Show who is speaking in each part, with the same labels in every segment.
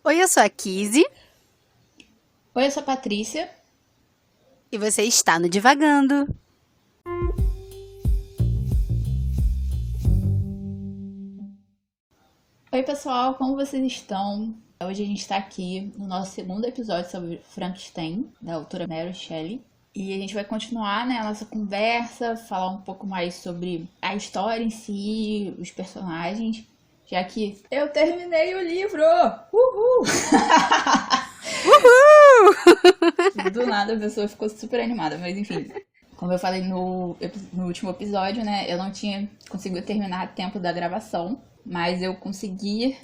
Speaker 1: Oi, eu sou a Kizzy
Speaker 2: Oi, eu sou a Patrícia.
Speaker 1: e você está no Divagando.
Speaker 2: Oi, pessoal, como vocês estão? Hoje a gente está aqui no nosso segundo episódio sobre Frankenstein, da autora Mary Shelley. E a gente vai continuar, né, a nossa conversa, falar um pouco mais sobre a história em si, os personagens, já que eu terminei o livro! Uhul! Do nada a pessoa ficou super animada, mas enfim. Como eu falei no último episódio, né? Eu não tinha conseguido terminar a tempo da gravação, mas eu consegui,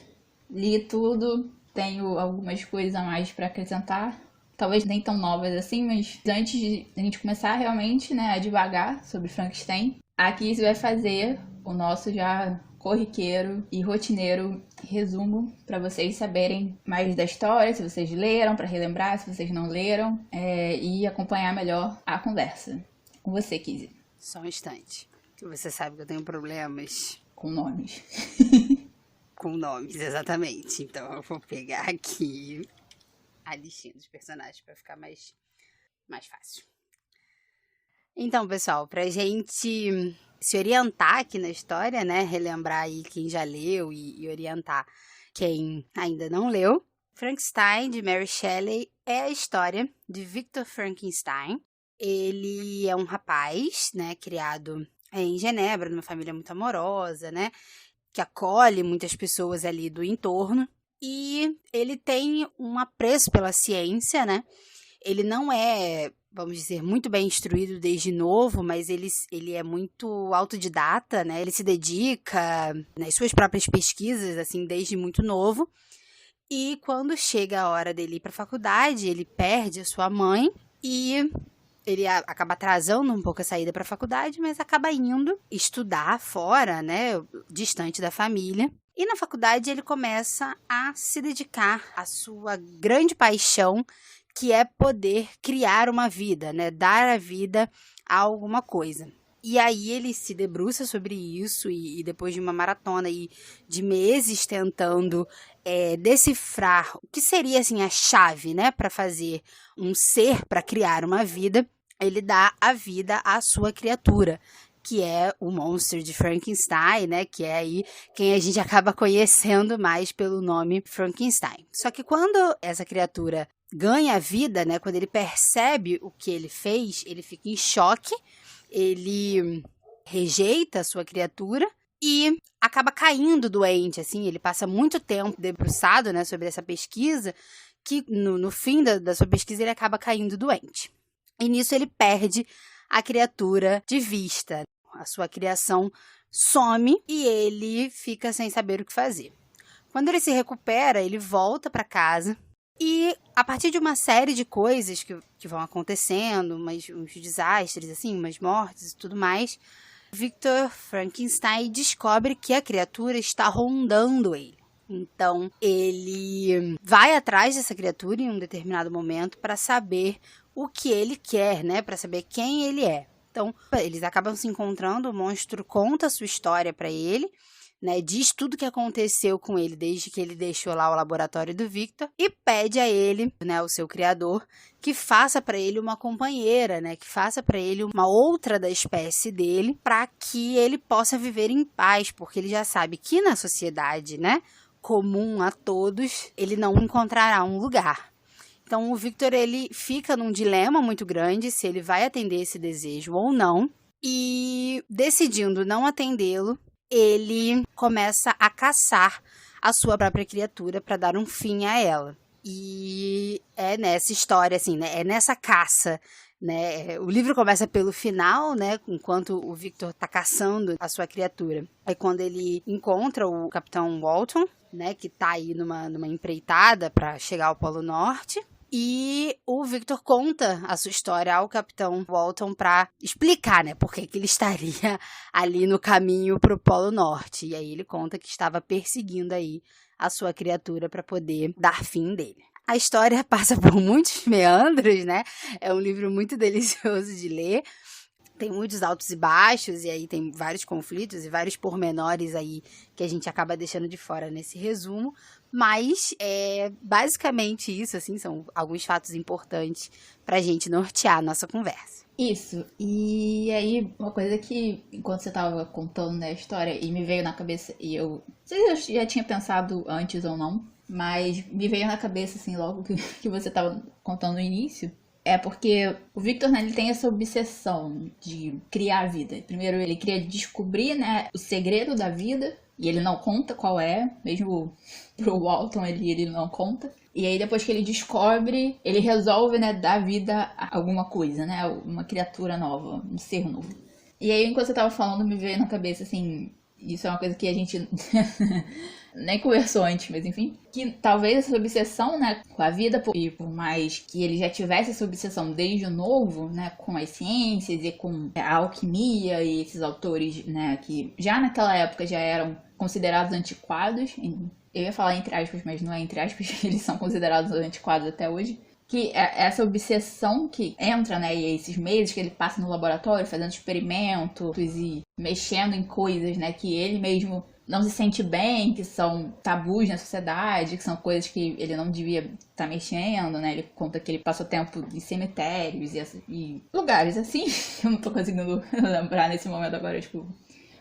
Speaker 2: li tudo, tenho algumas coisas a mais para acrescentar. Talvez nem tão novas assim, mas antes de a gente começar realmente, né, a divagar sobre Frankenstein, aqui você vai fazer o nosso já corriqueiro e rotineiro resumo para vocês saberem mais da história, se vocês leram, para relembrar, se vocês não leram, e acompanhar melhor a conversa. Com você, Kizzy.
Speaker 1: Só um instante, que você sabe que eu tenho problemas
Speaker 2: Com nomes.
Speaker 1: com nomes, exatamente. Então eu vou pegar aqui a listinha dos personagens para ficar mais fácil. Então, pessoal, pra gente se orientar aqui na história, né? Relembrar aí quem já leu e orientar quem ainda não leu. Frankenstein, de Mary Shelley, é a história de Victor Frankenstein. Ele é um rapaz, né, criado em Genebra, numa família muito amorosa, né, que acolhe muitas pessoas ali do entorno. E ele tem um apreço pela ciência, né? Ele não é, vamos dizer, muito bem instruído desde novo, mas ele é muito autodidata, né? Ele se dedica nas suas próprias pesquisas, assim, desde muito novo. E quando chega a hora dele ir para a faculdade, ele perde a sua mãe e ele acaba atrasando um pouco a saída para a faculdade, mas acaba indo estudar fora, né, distante da família. E na faculdade ele começa a se dedicar à sua grande paixão, que é poder criar uma vida, né, dar a vida a alguma coisa. E aí ele se debruça sobre isso e depois de uma maratona aí de meses tentando decifrar o que seria assim a chave, né, para fazer um ser, para criar uma vida, ele dá a vida à sua criatura, que é o monstro de Frankenstein, né, que é aí quem a gente acaba conhecendo mais pelo nome Frankenstein. Só que quando essa criatura ganha a vida, né, quando ele percebe o que ele fez, ele fica em choque, ele rejeita a sua criatura e acaba caindo doente, assim, ele passa muito tempo debruçado, né, sobre essa pesquisa, que no fim da sua pesquisa ele acaba caindo doente. E nisso ele perde a criatura de vista. A sua criação some e ele fica sem saber o que fazer. Quando ele se recupera, ele volta para casa e a partir de uma série de coisas que vão acontecendo, uns desastres, assim, umas mortes e tudo mais, Victor Frankenstein descobre que a criatura está rondando ele. Então, ele vai atrás dessa criatura em um determinado momento para saber o que ele quer, né? Para saber quem ele é. Então, eles acabam se encontrando, o monstro conta a sua história para ele, né? Diz tudo o que aconteceu com ele desde que ele deixou lá o laboratório do Victor e pede a ele, né, o seu criador, que faça para ele uma companheira, né? Que faça para ele uma outra da espécie dele, para que ele possa viver em paz, porque ele já sabe que na sociedade, né, comum a todos, ele não encontrará um lugar. Então o Victor ele fica num dilema muito grande se ele vai atender esse desejo ou não, e decidindo não atendê-lo, ele começa a caçar a sua própria criatura para dar um fim a ela. E é nessa história, assim, né? É nessa caça, né? O livro começa pelo final, né? Enquanto o Victor tá caçando a sua criatura. Aí quando ele encontra o Capitão Walton, né? Que tá aí numa empreitada para chegar ao Polo Norte. E o Victor conta a sua história ao Capitão Walton para explicar, né, por que ele estaria ali no caminho para o Polo Norte. E aí ele conta que estava perseguindo aí a sua criatura para poder dar fim dele. A história passa por muitos meandros, né? É um livro muito delicioso de ler. tem muitos altos e baixos, e aí tem vários conflitos e vários pormenores aí que a gente acaba deixando de fora nesse resumo, mas é basicamente isso, assim, são alguns fatos importantes pra gente nortear a nossa conversa.
Speaker 2: Isso, e aí uma coisa que, enquanto você tava contando, né, a história, e me veio na cabeça, e eu não sei se eu já tinha pensado antes ou não, mas me veio na cabeça, assim, logo que você tava contando no início, é porque o Victor, né, ele tem essa obsessão de criar a vida. Primeiro ele queria descobrir, né, o segredo da vida, e ele não conta qual é, mesmo pro Walton ele não conta. E aí depois que ele descobre, ele resolve, né, dar vida a alguma coisa, né, uma criatura nova, um ser novo. E aí enquanto você tava falando, me veio na cabeça, assim, isso é uma coisa que a gente nem conversou antes, mas enfim, que talvez essa obsessão, né, com a vida, e por mais que ele já tivesse essa obsessão desde o novo, né, com as ciências e com a alquimia e esses autores, né, que já naquela época já eram considerados antiquados, eu ia falar entre aspas, mas não é entre aspas, eles são considerados antiquados até hoje, que é essa obsessão que entra, né, e esses meses que ele passa no laboratório fazendo experimentos e mexendo em coisas, né, que ele mesmo não se sente bem, que são tabus na sociedade, que são coisas que ele não devia estar mexendo, né, ele conta que ele passou tempo em cemitérios e lugares assim, eu não tô conseguindo lembrar nesse momento agora, tipo,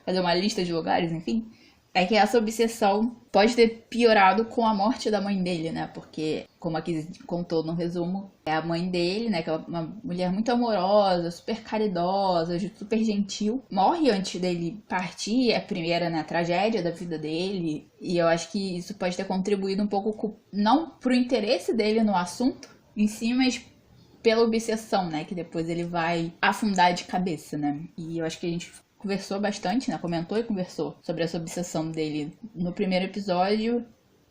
Speaker 2: fazer uma lista de lugares, enfim. É que essa obsessão pode ter piorado com a morte da mãe dele, né? Porque, como aqui contou no resumo, é a mãe dele, né? Que é uma mulher muito amorosa, super caridosa, super gentil. Morre antes dele partir, é a primeira, né, tragédia da vida dele. E eu acho que isso pode ter contribuído um pouco, não pro interesse dele no assunto em si, mas pela obsessão, né? Que depois ele vai afundar de cabeça, né? E eu acho que a gente conversou bastante, né? Comentou e conversou sobre essa obsessão dele no primeiro episódio.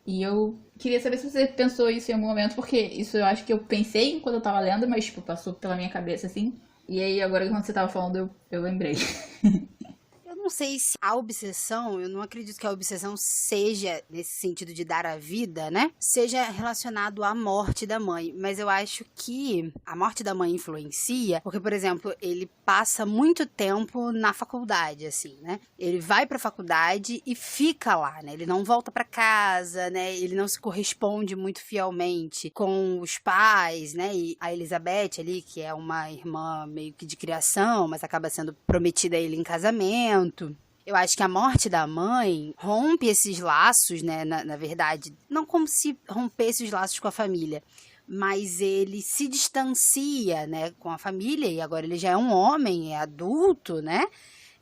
Speaker 2: E eu queria saber se você pensou isso em algum momento, porque isso eu acho que eu pensei quando eu tava lendo, mas, tipo, passou pela minha cabeça, assim. E aí, agora, quando você tava falando, eu lembrei.
Speaker 1: Eu não sei se a obsessão, eu não acredito que a obsessão seja, nesse sentido de dar a vida, né? Seja relacionado à morte da mãe. Mas eu acho que a morte da mãe influencia, porque, por exemplo, ele passa muito tempo na faculdade, assim, né? Ele vai pra faculdade e fica lá, né? Ele não volta pra casa, né? Ele não se corresponde muito fielmente com os pais, né? E a Elizabeth ali, que é uma irmã meio que de criação, mas acaba sendo prometida a ele em casamento. Eu acho que a morte da mãe rompe esses laços, né? Na verdade, não como se rompesse os laços com a família, mas ele se distancia, né, com a família, e agora ele já é um homem, é adulto, né?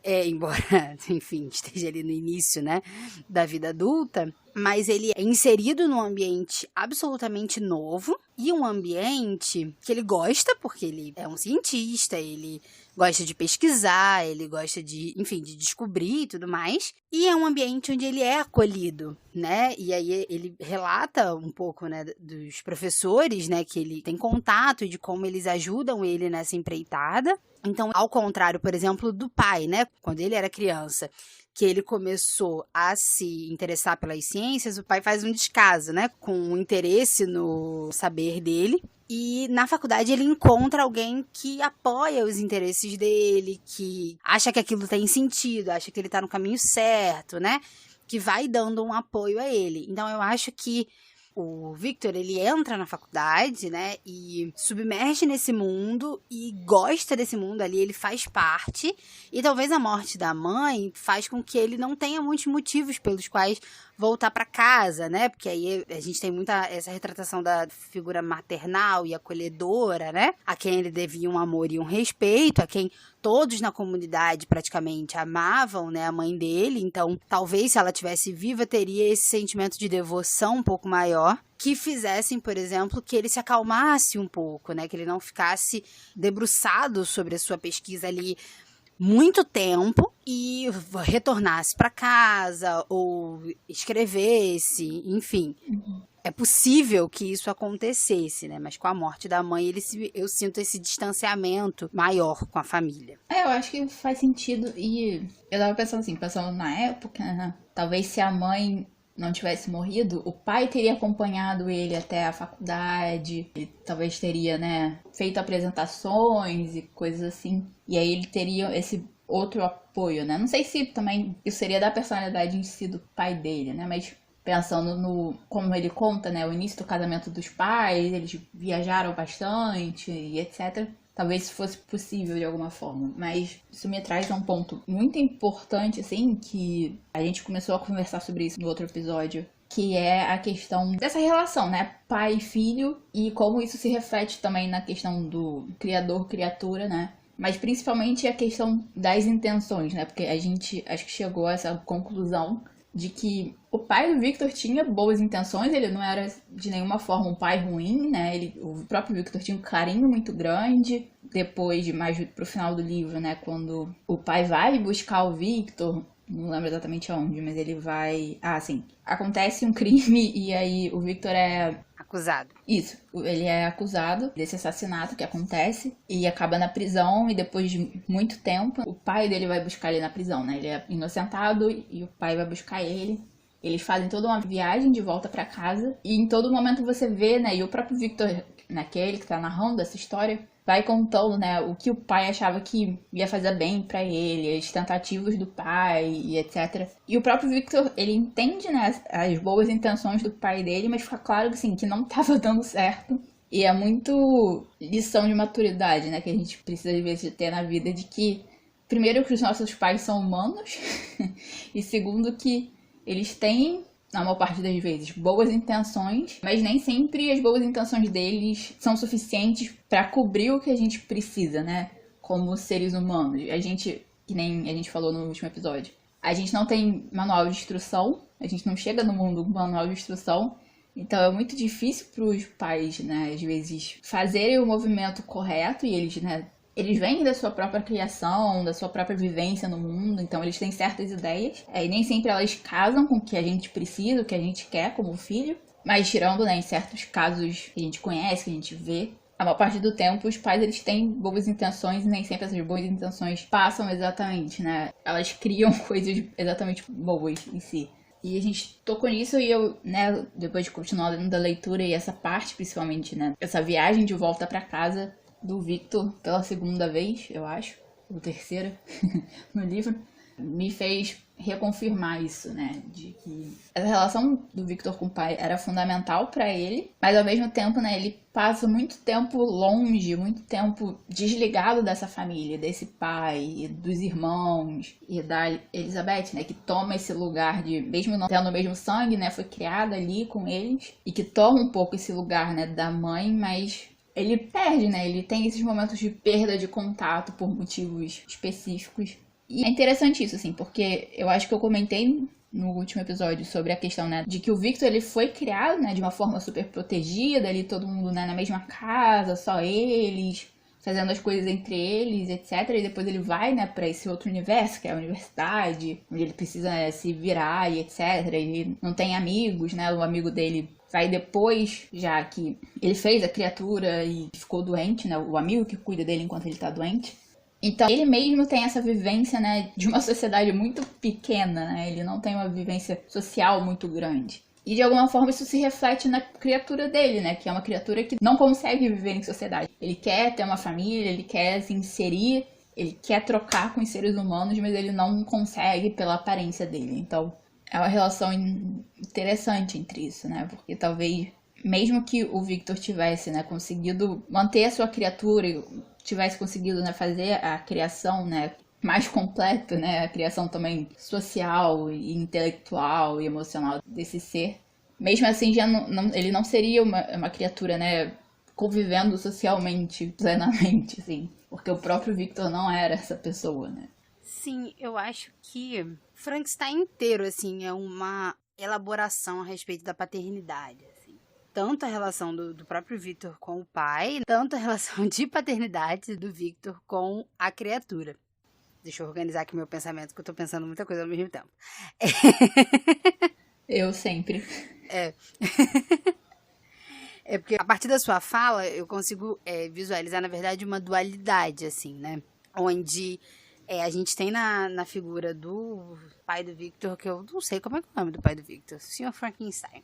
Speaker 1: Embora, enfim, esteja ali no início, né, da vida adulta, mas ele é inserido num ambiente absolutamente novo e um ambiente que ele gosta, porque ele é um cientista, ele gosta de pesquisar, ele gosta de, enfim, de descobrir e tudo mais. E é um ambiente onde ele é acolhido, né? E aí ele relata um pouco, né, dos professores, né, que ele tem contato e de como eles ajudam ele nessa empreitada. Então, ao contrário, por exemplo, do pai, né? Quando ele era criança, que ele começou a se interessar pelas ciências, o pai faz um descaso, né? Com um interesse no saber dele. E na faculdade ele encontra alguém que apoia os interesses dele, que acha que aquilo tem sentido, acha que ele tá no caminho certo, né? Que vai dando um apoio a ele. Então eu acho que o Victor, ele entra na faculdade, né, e submerge nesse mundo e gosta desse mundo ali, ele faz parte, e talvez a morte da mãe faz com que ele não tenha muitos motivos pelos quais voltar para casa, né, porque aí a gente tem muita essa retratação da figura maternal e acolhedora, né, a quem ele devia um amor e um respeito, a quem todos na comunidade praticamente amavam, né, a mãe dele, então talvez se ela tivesse viva teria esse sentimento de devoção um pouco maior, que fizessem, por exemplo, que ele se acalmasse um pouco, né, que ele não ficasse debruçado sobre a sua pesquisa ali muito tempo e retornasse para casa ou escrevesse, enfim. É possível que isso acontecesse, né? Mas com a morte da mãe, eu sinto esse distanciamento maior com a família.
Speaker 2: Eu acho que faz sentido. E eu tava pensando assim, pensando na época, né? Talvez se a mãe não tivesse morrido, o pai teria acompanhado ele até a faculdade, ele talvez teria, né, feito apresentações e coisas assim. E aí ele teria esse outro apoio, né? Não sei se também isso seria da personalidade em si do pai dele, né? Mas pensando no como ele conta, né, o início do casamento dos pais, eles viajaram bastante e etc. Talvez isso fosse possível de alguma forma, mas isso me traz a um ponto muito importante, assim, que a gente começou a conversar sobre isso no outro episódio, que é a questão dessa relação, né, pai e filho, e como isso se reflete também na questão do criador-criatura, né, mas principalmente a questão das intenções, né, porque a gente acho que chegou a essa conclusão de que o pai do Victor tinha boas intenções, ele não era de nenhuma forma um pai ruim, né? O próprio Victor tinha um carinho muito grande. Depois, mais pro final do livro, né? Quando o pai vai buscar o Victor, não lembro exatamente aonde, mas ele vai... Ah, sim. Acontece um crime e aí o Victor é...
Speaker 1: Acusado.
Speaker 2: Isso, ele é acusado desse assassinato que acontece e acaba na prisão, e depois de muito tempo o pai dele vai buscar ele na prisão, né? Ele é inocentado e o pai vai buscar ele. Eles fazem toda uma viagem de volta pra casa e em todo momento você vê, né? E o próprio Victor, naquele que tá narrando essa história, vai contando, né, o que o pai achava que ia fazer bem pra ele, as tentativas do pai e etc. E o próprio Victor, ele entende, né, as boas intenções do pai dele, mas fica claro que, assim, que não tava dando certo. E é muito lição de maturidade, né, que a gente precisa, às vezes, ter na vida, de que, primeiro, que os nossos pais são humanos, e segundo, que eles têm, na maior parte das vezes, boas intenções, mas nem sempre as boas intenções deles são suficientes para cobrir o que a gente precisa, né? Como seres humanos. A gente, que nem a gente falou no último episódio, a gente não tem manual de instrução, a gente não chega no mundo com manual de instrução, então é muito difícil para os pais, né, às vezes, fazerem o movimento correto, e eles, né, eles vêm da sua própria criação, da sua própria vivência no mundo, então eles têm certas ideias. E nem sempre elas casam com o que a gente precisa, o que a gente quer como filho. Mas tirando, né, em certos casos que a gente conhece, que a gente vê, a maior parte do tempo os pais, eles têm boas intenções e nem sempre essas boas intenções passam exatamente, né? Elas criam coisas exatamente boas em si. E a gente tocou nisso e eu, né, depois de continuar lendo a leitura e essa parte principalmente, né, essa viagem de volta pra casa do Victor pela segunda vez, eu acho, ou terceira, no livro, me fez reconfirmar isso, né, de que a relação do Victor com o pai era fundamental pra ele, mas ao mesmo tempo, né, ele passa muito tempo longe, muito tempo desligado dessa família, desse pai, e dos irmãos, e da Elizabeth, né, que toma esse lugar de, mesmo não tendo o mesmo sangue, né, foi criada ali com eles, e que toma um pouco esse lugar, né, da mãe, mas ele perde, né? Ele tem esses momentos de perda de contato por motivos específicos. E é interessante isso, assim, porque eu acho que eu comentei no último episódio sobre a questão, né, de que o Victor, ele foi criado, né, de uma forma super protegida, ali todo mundo, né, na mesma casa, só eles, fazendo as coisas entre eles, etc. E depois ele vai, né, pra esse outro universo, que é a universidade, onde ele precisa, né, se virar e etc. Ele não tem amigos, né, o amigo dele vai depois, já que ele fez a criatura e ficou doente, né? O amigo que cuida dele enquanto ele tá doente. Então, ele mesmo tem essa vivência, né, de uma sociedade muito pequena, né? Ele não tem uma vivência social muito grande. E, de alguma forma, isso se reflete na criatura dele, né? Que é uma criatura que não consegue viver em sociedade. Ele quer ter uma família, ele quer se inserir, ele quer trocar com os seres humanos, mas ele não consegue pela aparência dele. Então, é uma relação interessante entre isso, né? Porque talvez, mesmo que o Victor tivesse, né, conseguido manter a sua criatura, tivesse conseguido, né, fazer a criação, né, mais completa, né, a criação também social e intelectual e emocional desse ser, mesmo assim já ele não seria uma criatura, né, convivendo socialmente plenamente, assim, porque o próprio Victor não era essa pessoa, né?
Speaker 1: Sim, eu acho que Frankenstein inteiro, assim, é uma elaboração a respeito da paternidade, assim. Tanto a relação do próprio Victor com o pai, tanto a relação de paternidade do Victor com a criatura. Deixa eu organizar aqui meu pensamento, que eu tô pensando muita coisa ao mesmo tempo.
Speaker 2: Eu sempre.
Speaker 1: É porque a partir da sua fala, eu consigo visualizar, na verdade, uma dualidade, assim, né? Onde A gente tem na figura do pai do Victor, que eu não sei como é que é o nome do pai do Victor, o Sr. Frankenstein.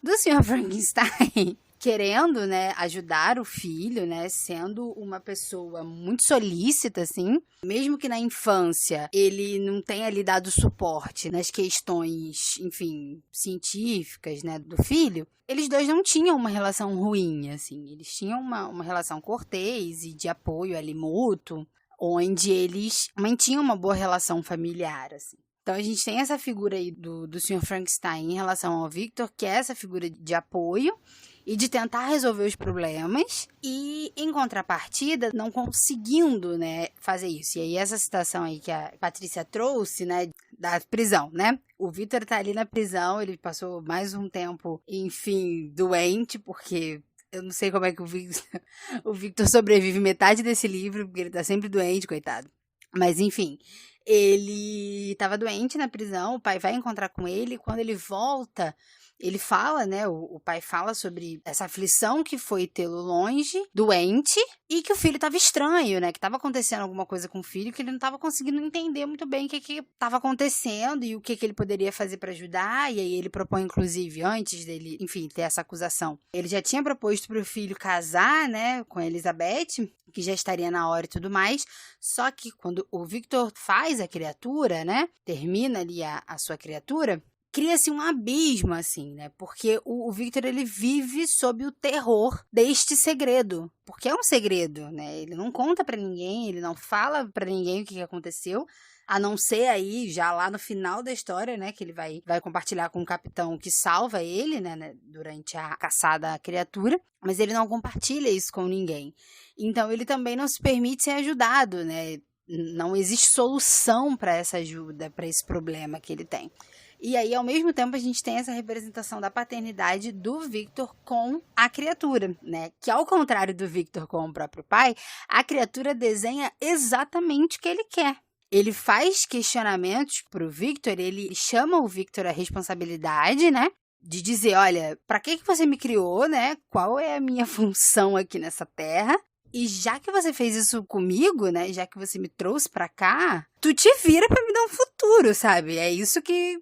Speaker 1: Do Sr. Frankenstein querendo, né, ajudar o filho, né, sendo uma pessoa muito solícita, assim, mesmo que na infância ele não tenha lhe dado suporte nas questões, enfim, científicas, né, do filho, eles dois não tinham uma relação ruim, assim, eles tinham uma relação cortês e de apoio ali mútuo, onde eles mantinham uma boa relação familiar, assim. Então, a gente tem essa figura aí do Sr. Frankenstein em relação ao Victor, que é essa figura de apoio e de tentar resolver os problemas e, em contrapartida, não conseguindo, né, fazer isso. E aí, essa citação aí que a Patrícia trouxe, né, da prisão, né? O Victor tá ali na prisão, ele passou mais um tempo, enfim, doente, porque... Eu não sei como é que o Victor sobrevive metade desse livro, porque ele tá sempre doente, coitado. Mas, enfim, ele estava doente na prisão, o pai vai encontrar com ele, e quando ele volta, ele fala, né, o pai fala sobre essa aflição que foi tê-lo longe, doente, e que o filho estava estranho, né, que estava acontecendo alguma coisa com o filho, que ele não estava conseguindo entender muito bem o que estava acontecendo e o que ele poderia fazer para ajudar, e aí ele propõe, inclusive, antes dele, enfim, ter essa acusação, ele já tinha proposto para o filho casar, né, com a Elizabeth, que já estaria na hora e tudo mais, só que quando o Victor faz a criatura, né, termina ali a sua criatura, cria-se um abismo, assim, né? Porque o Victor, ele vive sob o terror deste segredo. Porque é um segredo, né? Ele não conta pra ninguém, ele não fala pra ninguém o que aconteceu, a não ser aí, já lá no final da história, né? Que ele vai compartilhar com o capitão que salva ele, né? Durante a caçada à criatura. Mas ele não compartilha isso com ninguém. Então, ele também não se permite ser ajudado, né? Não existe solução para essa ajuda, para esse problema que ele tem. E aí, ao mesmo tempo, a gente tem essa representação da paternidade do Victor com a criatura, né? Que, ao contrário do Victor com o próprio pai, a criatura desenha exatamente o que ele quer. Ele faz questionamentos pro Victor, ele chama o Victor à responsabilidade, né? De dizer, olha, pra que você me criou, né? Qual é a minha função aqui nessa terra? E já que você fez isso comigo, né? Já que você me trouxe pra cá, tu te vira pra me dar um futuro, sabe? É isso que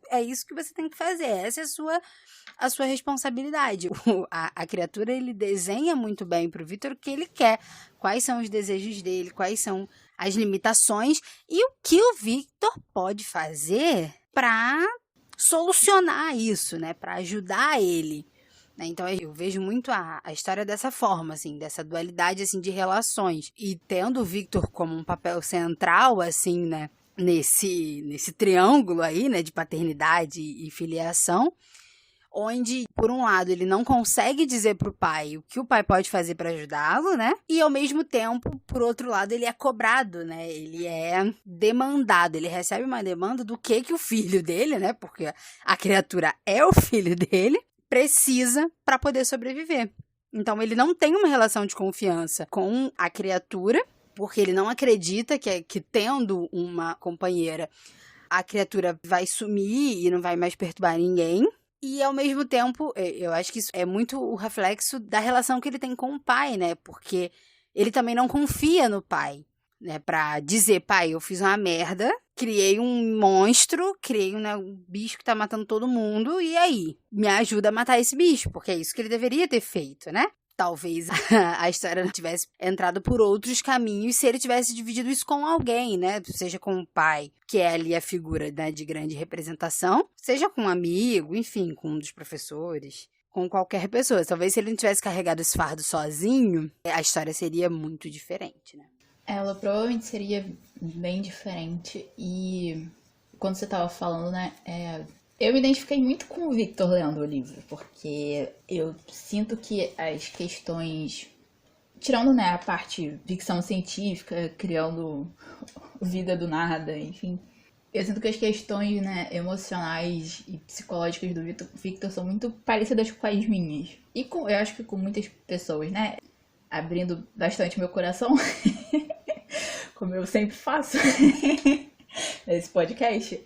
Speaker 1: você tem que fazer. Essa é a sua responsabilidade. A criatura, ele desenha muito bem pro Victor o que ele quer. Quais são os desejos dele, quais são as limitações e o que o Victor pode fazer pra solucionar isso, né? Pra ajudar ele. Então, eu vejo muito a história dessa forma, assim, dessa dualidade, assim, de relações. E tendo o Victor como um papel central, assim, né, nesse triângulo aí, né, de paternidade e filiação, onde, por um lado, ele não consegue dizer pro pai o que o pai pode fazer para ajudá-lo, né? E, ao mesmo tempo, por outro lado, ele é cobrado, né? Ele é demandado, ele recebe uma demanda do que o filho dele, né? Porque a criatura é o filho dele, precisa para poder sobreviver. Então, ele não tem uma relação de confiança com a criatura, porque ele não acredita que tendo uma companheira, a criatura vai sumir e não vai mais perturbar ninguém. E, ao mesmo tempo, eu acho que isso é muito o reflexo da relação que ele tem com o pai, né? Porque ele também não confia no pai, né? Pra dizer, pai, eu fiz uma merda, criei um monstro, criei um bicho que tá matando todo mundo, e aí? Me ajuda a matar esse bicho, porque é isso que ele deveria ter feito, né? Talvez a história não tivesse entrado por outros caminhos se ele tivesse dividido isso com alguém, né? Seja com o pai, que é ali a figura, né, de grande representação, seja com um amigo, enfim, com um dos professores, com qualquer pessoa. Talvez se ele não tivesse carregado esse fardo sozinho, a história seria muito diferente, né?
Speaker 2: Ela provavelmente seria bem diferente. E quando você tava falando, né, eu me identifiquei muito com o Victor lendo o livro, porque eu sinto que as questões, tirando, né, a parte ficção científica, criando vida do nada, enfim, eu sinto que as questões, né, emocionais e psicológicas do Victor são muito parecidas com as minhas. E eu acho que com muitas pessoas, né, abrindo bastante meu coração, como eu sempre faço nesse podcast.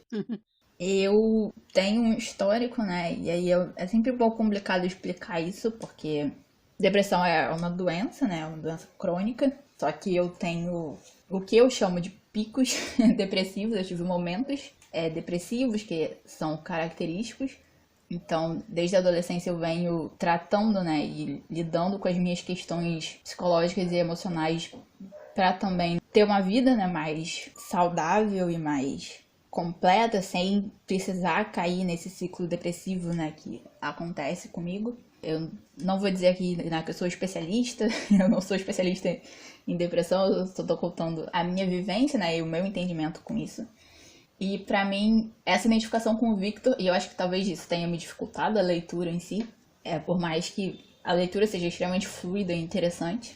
Speaker 2: Eu tenho um histórico, né? E aí é sempre um pouco complicado explicar isso, porque depressão é uma doença, né? É uma doença crônica. Só que eu tenho o que eu chamo de picos depressivos, eu tive momentos depressivos que são característicos. Então, desde a adolescência eu venho tratando, né, e lidando com as minhas questões psicológicas e emocionais para também ter uma vida, né, mais saudável e mais completa, sem precisar cair nesse ciclo depressivo, né, que acontece comigo. Eu não vou dizer aqui, né, que eu sou especialista, eu não sou especialista em depressão, eu só tô contando a minha vivência, né, e o meu entendimento com isso. E pra mim, essa identificação com o Victor, e eu acho que talvez isso tenha me dificultado a leitura em si, por mais que a leitura seja extremamente fluida e interessante,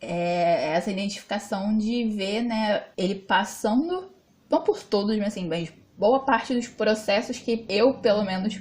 Speaker 2: essa identificação de ver, né, ele passando, não por todos, mas assim, mas boa parte dos processos que eu, pelo menos,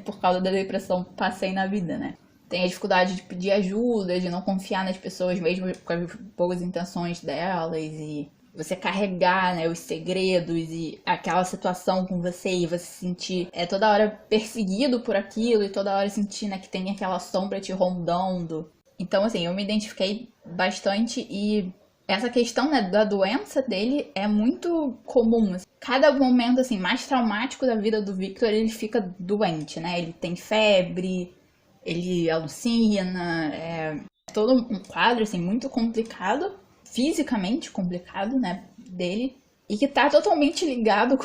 Speaker 2: por causa da depressão, passei na vida, né. Tem a dificuldade de pedir ajuda, de não confiar nas pessoas, mesmo com as boas intenções delas, e você carregar, né, os segredos e aquela situação com você e você se sentir toda hora perseguido por aquilo e toda hora sentir, né, que tem aquela sombra te rondando. Então, assim, eu me identifiquei bastante e essa questão, né, da doença dele é muito comum. Cada momento, assim, mais traumático da vida do Victor, ele fica doente, né? Ele tem febre, ele alucina, todo um quadro, assim, muito complicado, fisicamente complicado, né, dele, e que tá totalmente ligado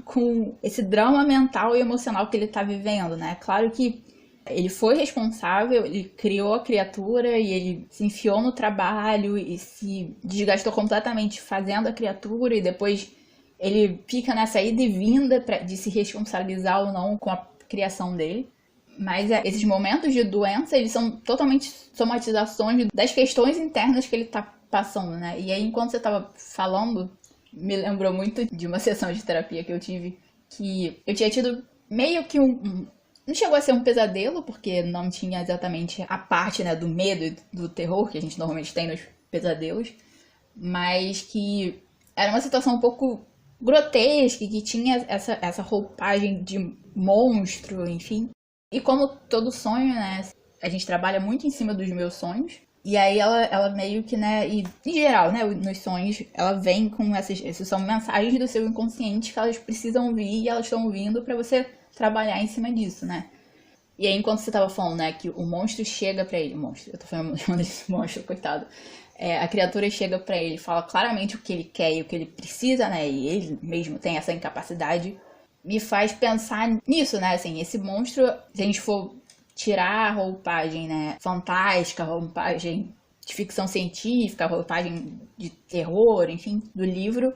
Speaker 2: com esse drama mental e emocional que ele tá vivendo, né? Claro que ele foi responsável, ele criou a criatura e ele se enfiou no trabalho e se desgastou completamente fazendo a criatura, e depois ele fica nessa ida e vinda de se responsabilizar ou não com a criação dele. Mas esses momentos de doença, eles são totalmente somatizações das questões internas que ele tá passando, né? E aí, enquanto você tava falando, me lembrou muito de uma sessão de terapia que eu tive, que eu tinha tido meio que não chegou a ser um pesadelo, porque não tinha exatamente a parte, né, do medo e do terror que a gente normalmente tem nos pesadelos, mas que era uma situação um pouco grotesca, que tinha essa roupagem de monstro, enfim. E como todo sonho, né, a gente trabalha muito em cima dos meus sonhos. E aí ela meio que, né, e em geral, né, nos sonhos, ela vem com essas são mensagens do seu inconsciente que elas precisam vir e elas estão vindo pra você trabalhar em cima disso, né. E aí, enquanto você tava falando, né, que o monstro chega pra ele, eu tô chamando desse monstro, coitado, a criatura chega pra ele, fala claramente o que ele quer e o que ele precisa, né, e ele mesmo tem essa incapacidade, me faz pensar nisso, né, assim, esse monstro, se a gente for tirar a roupagem, né, fantástica, roupagem de ficção científica, roupagem de terror, enfim, do livro,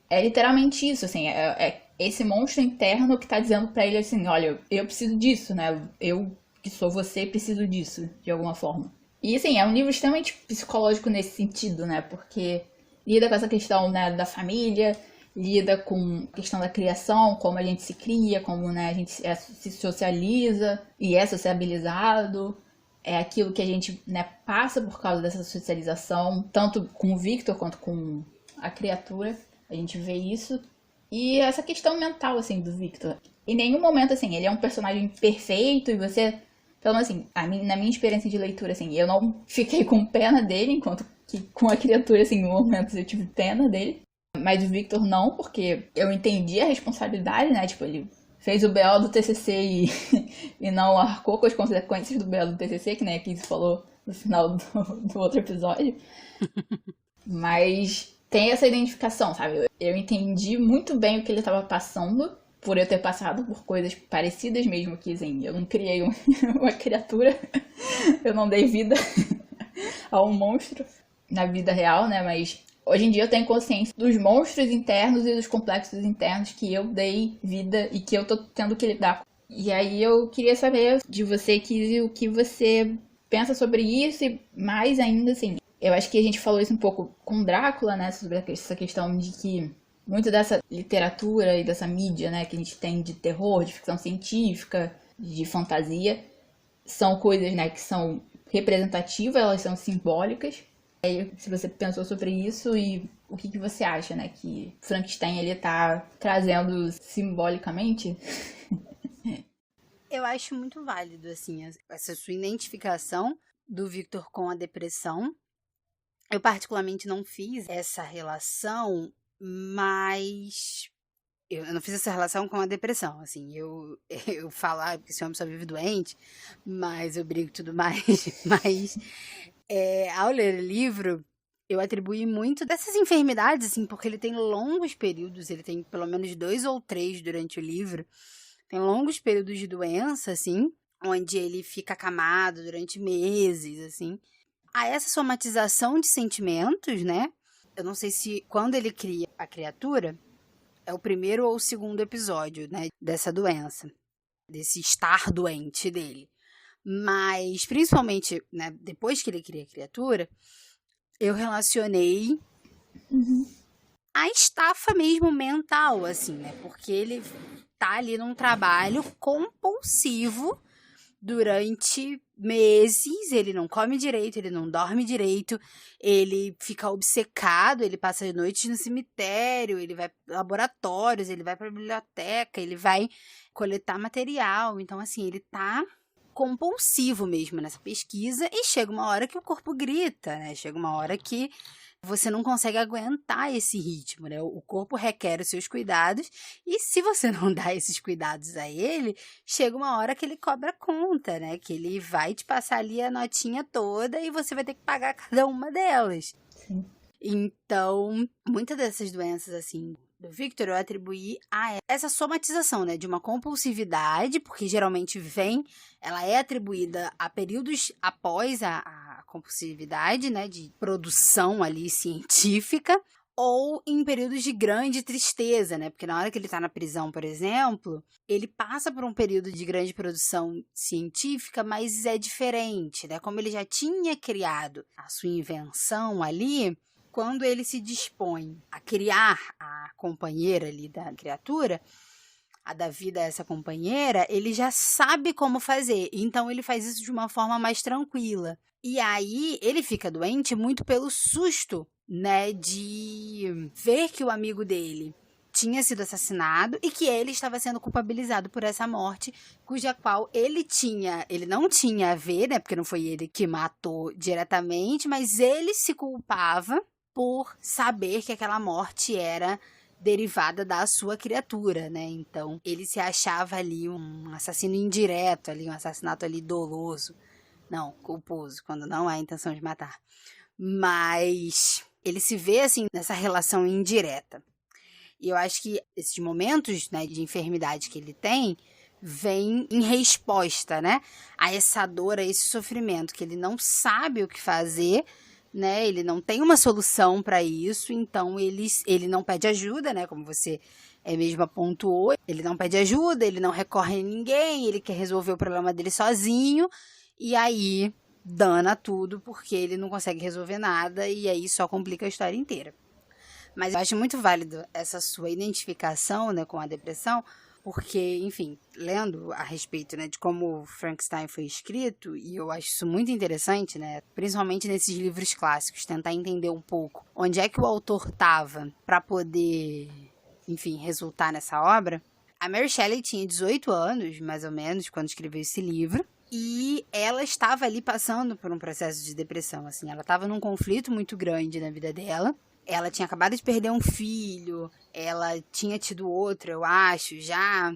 Speaker 2: é literalmente isso, assim, é esse monstro interno que tá dizendo pra ele assim, olha, eu preciso disso, né, eu que sou você preciso disso, de alguma forma. E, assim, é um livro extremamente psicológico nesse sentido, né, porque lida com essa questão, né, da família, lida com a questão da criação, como a gente se cria, como, né, a gente se socializa e é sociabilizado. É aquilo que a gente, né, passa por causa dessa socialização, tanto com o Victor quanto com a criatura. A gente vê isso. E essa questão mental, assim, do Victor. Em nenhum momento, assim, ele é um personagem perfeito e você... Pelo menos, assim, na minha experiência de leitura, assim, eu não fiquei com pena dele, enquanto que com a criatura, assim, em momentos eu tive pena dele. Mas o Victor não, porque eu entendi a responsabilidade, né? Tipo, ele fez o BO do TCC e não arcou com as consequências do BO do TCC, que nem a Kizzy falou no final do outro episódio. Mas tem essa identificação, sabe? Eu entendi muito bem o que ele estava passando, por eu ter passado por coisas parecidas mesmo, que assim, eu não criei uma criatura, eu não dei vida a um monstro na vida real, né? Mas hoje em dia eu tenho consciência dos monstros internos e dos complexos internos que eu dei vida e que eu tô tendo que lidar. E aí eu queria saber de você, Kizzy, o que você pensa sobre isso e mais ainda, assim, eu acho que a gente falou isso um pouco com Drácula, né, sobre essa questão de que muito dessa literatura e dessa mídia, né, que a gente tem de terror, de ficção científica, de fantasia, são coisas, né, que são representativas, elas são simbólicas. Aí, se você pensou sobre isso e o que você acha, né, que Frankenstein ele tá trazendo simbolicamente?
Speaker 1: Eu acho muito válido, assim, essa sua identificação do Victor com a depressão. Eu particularmente não fiz essa relação mas eu não fiz essa relação com a depressão, assim, eu falo, porque esse homem só vive doente, mas eu brigo e tudo mais, mas ao ler o livro, eu atribuí muito dessas enfermidades, assim, porque ele tem longos períodos, ele tem pelo menos 2 ou 3 durante o livro, tem longos períodos de doença, assim, onde ele fica acamado durante meses, assim, a essa somatização de sentimentos, né? Eu não sei se quando ele cria a criatura, é o primeiro ou o segundo episódio, né, dessa doença, desse estar doente dele. Mas, principalmente, né, depois que ele cria a criatura, eu relacionei a estafa mesmo mental, assim, né? Porque ele tá ali num trabalho compulsivo durante meses, ele não come direito, ele não dorme direito, ele fica obcecado, ele passa noites no cemitério, ele vai para laboratórios, ele vai para biblioteca, ele vai coletar material. Então, assim, ele tá compulsivo mesmo nessa pesquisa e chega uma hora que o corpo grita, né? Chega uma hora que você não consegue aguentar esse ritmo, né? O corpo requer os seus cuidados e se você não dá esses cuidados a ele, chega uma hora que ele cobra conta, né? Que ele vai te passar ali a notinha toda e você vai ter que pagar cada uma delas.
Speaker 2: Sim.
Speaker 1: Então, muitas dessas doenças, assim, do Victor, eu atribuí a essa somatização, né? De uma compulsividade, porque geralmente ela é atribuída a períodos após a compulsividade, né? De produção ali científica, ou em períodos de grande tristeza, né? Porque na hora que ele tá na prisão, por exemplo, ele passa por um período de grande produção científica, mas é diferente, né? Como ele já tinha criado a sua invenção ali, quando ele se dispõe a criar a companheira ali da criatura, a dar vida a essa companheira, ele já sabe como fazer. Então, ele faz isso de uma forma mais tranquila. E aí, ele fica doente muito pelo susto, né, de ver que o amigo dele tinha sido assassinado e que ele estava sendo culpabilizado por essa morte, cuja qual ele não tinha a ver, né, porque não foi ele que matou diretamente, mas ele se culpava por saber que aquela morte era derivada da sua criatura, né? Então, ele se achava ali um assassino indireto, ali um assassinato ali doloso. Não, culposo, quando não há intenção de matar. Mas ele se vê, assim, nessa relação indireta. E eu acho que esses momentos, né, de enfermidade que ele tem, vêm em resposta, né, a essa dor, a esse sofrimento, que ele não sabe o que fazer, né? Ele não tem uma solução para isso, então ele não pede ajuda, né? Como você mesmo apontou, ele não pede ajuda, ele não recorre a ninguém, ele quer resolver o problema dele sozinho, e aí dana tudo porque ele não consegue resolver nada e aí só complica a história inteira. Mas eu acho muito válido essa sua identificação, né, com a depressão, porque, enfim, lendo a respeito, né, de como Frankenstein foi escrito, e eu acho isso muito interessante, né, principalmente nesses livros clássicos, tentar entender um pouco onde é que o autor estava para poder, enfim, resultar nessa obra. A Mary Shelley tinha 18 anos, mais ou menos, quando escreveu esse livro, e ela estava ali passando por um processo de depressão, assim, ela estava num conflito muito grande na vida dela. Ela tinha acabado de perder um filho, ela tinha tido outro, eu acho, já.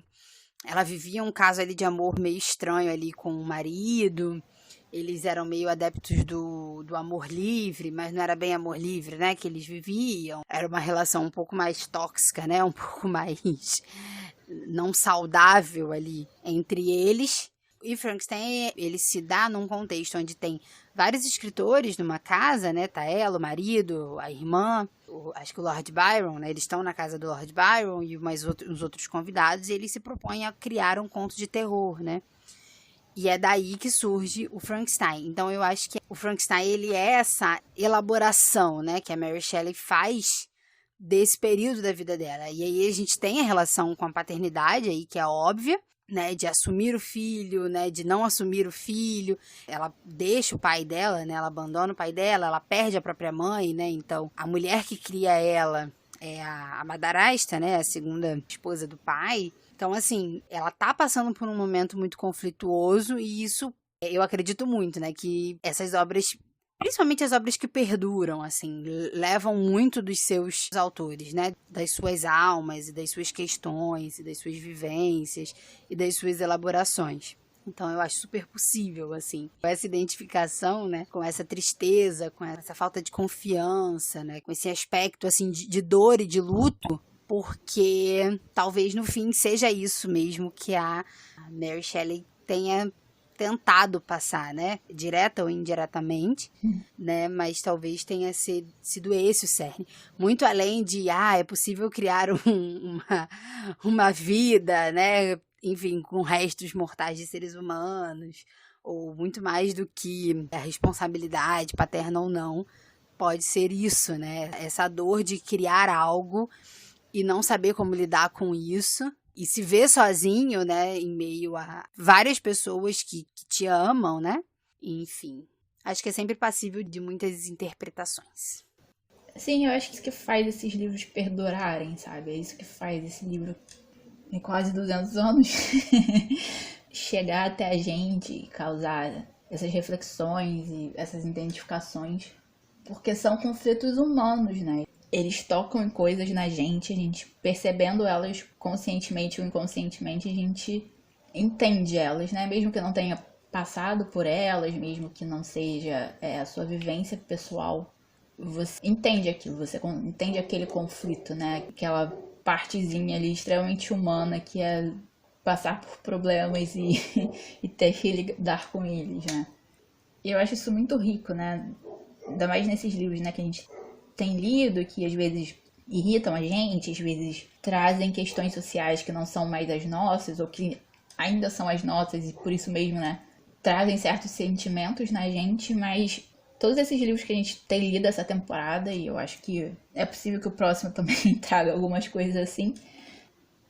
Speaker 1: Ela vivia um caso ali de amor meio estranho ali com o marido. Eles eram meio adeptos do amor livre, mas não era bem amor livre, né, que eles viviam. Era uma relação um pouco mais tóxica, né, um pouco mais não saudável ali entre eles. E Frankenstein, ele se dá num contexto onde tem vários escritores numa casa, né? Tá ela, o marido, a irmã, acho que o Lord Byron, né? Eles estão na casa do Lord Byron e uns outros convidados, e ele se propõe a criar um conto de terror, né? E é daí que surge o Frankenstein. Então, eu acho que o Frankenstein, ele é essa elaboração, né? Que a Mary Shelley faz desse período da vida dela. E aí a gente tem a relação com a paternidade aí, que é óbvia, né, de assumir o filho, né, de não assumir o filho. Ela deixa o pai dela, né, ela abandona o pai dela, ela perde a própria mãe, né, então a mulher que cria ela é a madrasta, né, a segunda esposa do pai. Então, assim, ela tá passando por um momento muito conflituoso e isso, eu acredito muito, né, que essas obras principalmente as obras que perduram, assim, levam muito dos seus autores, né? Das suas almas e das suas questões e das suas vivências e das suas elaborações. Então eu acho super possível, assim, essa identificação, né, com essa tristeza, com essa falta de confiança, né, com esse aspecto, assim, de dor e de luto, porque talvez no fim seja isso mesmo que a Mary Shelley tenha tentado passar, né, direta ou indiretamente, né, mas talvez tenha sido esse o cerne. Muito além de, é possível criar uma vida, né, enfim, com restos mortais de seres humanos, ou muito mais do que a responsabilidade, paterna ou não, pode ser isso, né, essa dor de criar algo e não saber como lidar com isso, e se ver sozinho, né, em meio a várias pessoas que te amam, né? Enfim, acho que é sempre passível de muitas interpretações.
Speaker 2: Sim, eu acho que isso que faz esses livros perdurarem, sabe? É isso que faz esse livro, em quase 200 anos, chegar até a gente e causar essas reflexões e essas identificações. Porque são conflitos humanos, né? Eles tocam em coisas na gente, a gente percebendo elas conscientemente ou inconscientemente, a gente entende elas, né? Mesmo que não tenha passado por elas, mesmo que não seja a sua vivência pessoal, você entende aquilo, você entende aquele conflito, né? Aquela partezinha ali extremamente humana que é passar por problemas e ter que lidar com eles, né? E eu acho isso muito rico, né? Ainda mais nesses livros, né, que a gente tem lido, que às vezes irritam a gente, às vezes trazem questões sociais que não são mais as nossas, ou que ainda são as nossas, e por isso mesmo, né, trazem certos sentimentos na gente, mas todos esses livros que a gente tem lido essa temporada, e eu acho que é possível que o próximo também traga algumas coisas assim,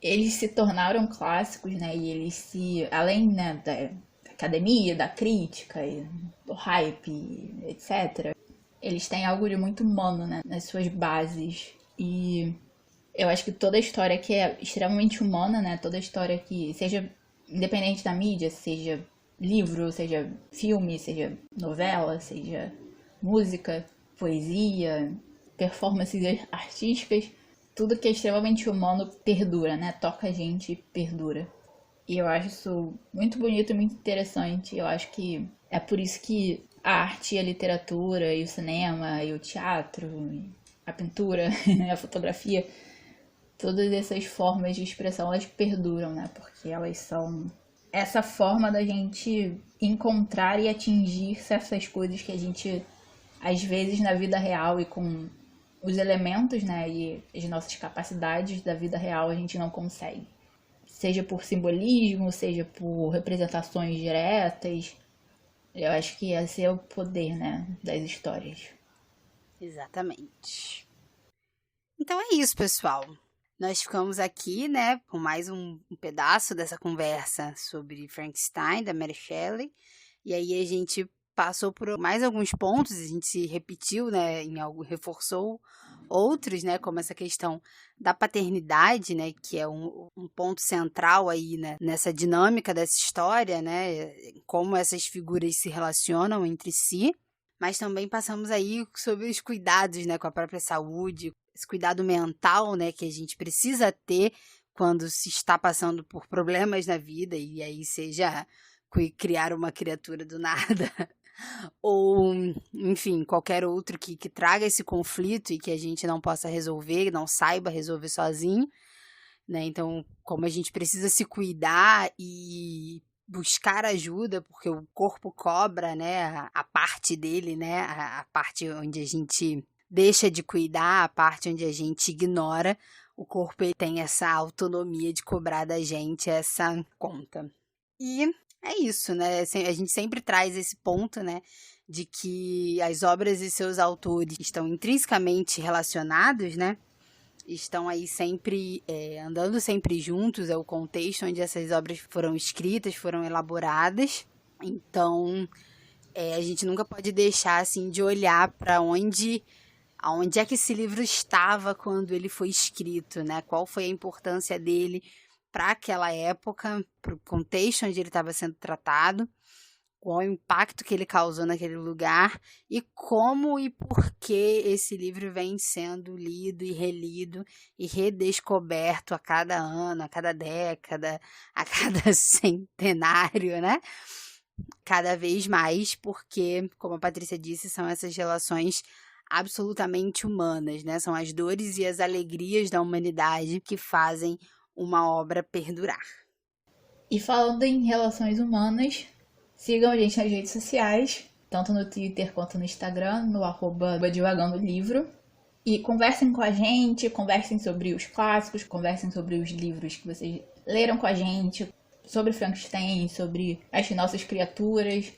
Speaker 2: eles se tornaram clássicos, né, e eles se, além, né, da academia, da crítica, do hype, etc., eles têm algo de muito humano, né, nas suas bases. E eu acho que toda história que é extremamente humana, né, toda história que seja independente da mídia, seja livro, seja filme, seja novela, seja música, poesia, performances artísticas, tudo que é extremamente humano perdura, né, toca a gente e perdura. E eu acho isso muito bonito e muito interessante. Eu acho que é por isso que a arte, a literatura, e o cinema, e o teatro, a pintura, a fotografia, todas essas formas de expressão, elas perduram, né? Porque elas são essa forma da gente encontrar e atingir certas coisas que a gente, às vezes, na vida real e com os elementos, né, e as nossas capacidades da vida real, a gente não consegue. Seja por simbolismo, seja por representações diretas. Eu acho que esse é o poder, né, das histórias.
Speaker 1: Exatamente. Então é isso, pessoal. Nós ficamos aqui, né, com mais um pedaço dessa conversa sobre Frankenstein, da Mary Shelley. E aí a gente passou por mais alguns pontos, a gente se repetiu, né, em algo, reforçou outros, né, como essa questão da paternidade, né, que é um ponto central aí, né, nessa dinâmica dessa história, né, como essas figuras se relacionam entre si, mas também passamos aí sobre os cuidados, né, com a própria saúde, esse cuidado mental, né, que a gente precisa ter quando se está passando por problemas na vida, e aí seja criar uma criatura do nada, ou, enfim, qualquer outro que traga esse conflito e que a gente não possa resolver, não saiba resolver sozinho, né? Então, como a gente precisa se cuidar e buscar ajuda, porque o corpo cobra, né, a parte dele, né, a parte onde a gente deixa de cuidar, a parte onde a gente ignora, o corpo ele tem essa autonomia de cobrar da gente essa conta. E é isso, né? A gente sempre traz esse ponto, né? De que as obras e seus autores estão intrinsecamente relacionados, né? Estão aí sempre, andando sempre juntos, é o contexto onde essas obras foram escritas, foram elaboradas. Então, a gente nunca pode deixar, assim, de olhar para aonde é que esse livro estava quando ele foi escrito, né? Qual foi a importância dele para aquela época, para o contexto onde ele estava sendo tratado, qual o impacto que ele causou naquele lugar e como e por que esse livro vem sendo lido e relido e redescoberto a cada ano, a cada década, a cada centenário, né? Cada vez mais, porque, como a Patrícia disse, são essas relações absolutamente humanas, né? São as dores e as alegrias da humanidade que fazem uma obra perdurar.
Speaker 2: E falando em relações humanas, sigam a gente nas redes sociais, tanto no Twitter quanto no Instagram, no @divagandolivro. E conversem com a gente, conversem sobre os clássicos, conversem sobre os livros que vocês leram com a gente, sobre Frankenstein, sobre as nossas criaturas.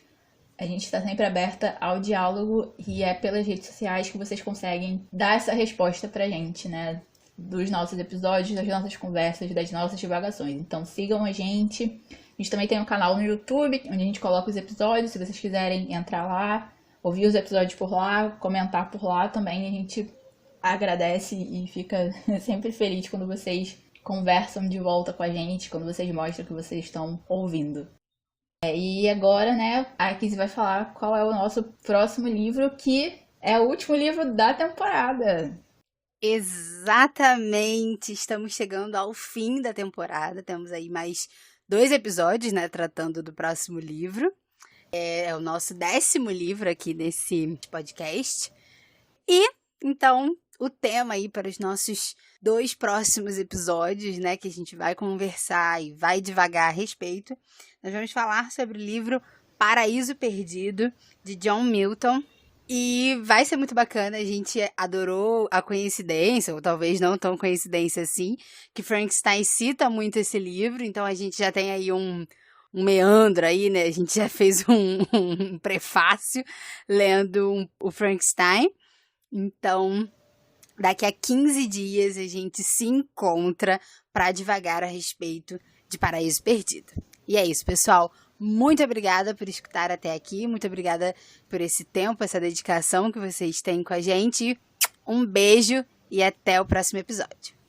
Speaker 2: A gente está sempre aberta ao diálogo e é pelas redes sociais que vocês conseguem dar essa resposta pra gente, né? Dos nossos episódios, das nossas conversas, das nossas divagações. Então sigam a gente. A gente também tem um canal no YouTube, onde a gente coloca os episódios. Se vocês quiserem entrar lá, ouvir os episódios por lá, comentar por lá também, a gente agradece e fica sempre feliz quando vocês conversam de volta com a gente, quando vocês mostram que vocês estão ouvindo. E agora, né, a Kizzy vai falar qual é o nosso próximo livro, que é o último livro da temporada.
Speaker 1: Exatamente! Estamos chegando ao fim da temporada. Temos aí mais 2 episódios, né, tratando do próximo livro. É o nosso 10º livro aqui nesse podcast. E, então, o tema aí para os nossos 2 próximos episódios, né, que a gente vai conversar e vai divagar a respeito, nós vamos falar sobre o livro Paraíso Perdido, de John Milton. E vai ser muito bacana, a gente adorou a coincidência, ou talvez não tão coincidência assim, que Frankenstein cita muito esse livro, então a gente já tem aí um meandro aí, né? A gente já fez um prefácio lendo o Frankenstein. Então, daqui a 15 dias a gente se encontra para divagar a respeito de Paraíso Perdido. E é isso, pessoal. Muito obrigada por escutar até aqui. Muito obrigada por esse tempo, essa dedicação que vocês têm com a gente. Um beijo e até o próximo episódio.